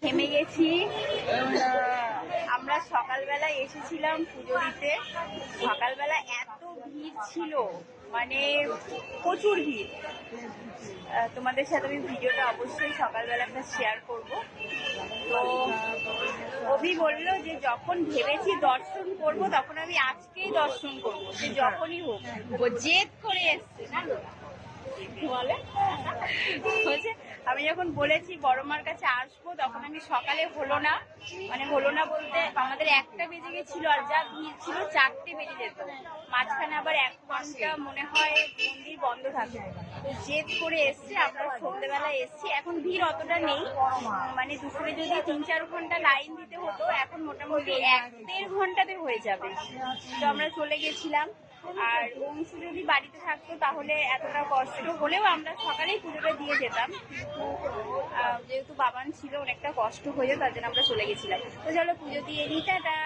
থেমে গেছি। আমরা সকালবেলায় এসেছিলাম পুজো দিতে। সকালবেলা এত ভিড় ছিল, মানে প্রচুর ভিড়। তোমাদের সাথে আমি ভিডিওটা অবশ্যই সকালবেলাটা শেয়ার করব। তো অভি বললো যে যখন ভেবেছি দর্শন করব তখন আমি আজকেই দর্শন করবো, সে যখনই হোক। ও জেদ করে এসছে না বলে, বলছে আমি যখন বলেছি বড় মার কাছে আসবো তখন আমি সকালে হলো না, মানে হলো না বলতে আমাদের 1টা বেজে গেছিল, আর যা ভিড় ছিল 4টে বেজে যেত। মাঝখানে আবার 1 ঘন্টা মনে হয় মন্দির বন্ধ থাকে। তো জেদ করে এসছে, আমরা সন্ধ্যেবেলায় এসছি। এখন ভিড় অতটা নেই, মানে দুপুরে যদি 3-4 ঘন্টা লাইন দিতে হতো, এখন মোটামুটি 1-1.5 ঘন্টাতে হয়ে যাবে। তো আমরা চলে গেছিলাম। আর অংশু যদি বাড়িতে থাকতো তাহলে এতটা কষ্ট হলেও আমরা সকালেই পুজোটা দিয়ে যেতাম, কিন্তু যেহেতু বাবান ছিল অনেকটা কষ্ট হয়ে যেত, তার জন্য আমরা চলে গেছিলাম। তো চলো পুজো দিয়ে নিই, টাটা।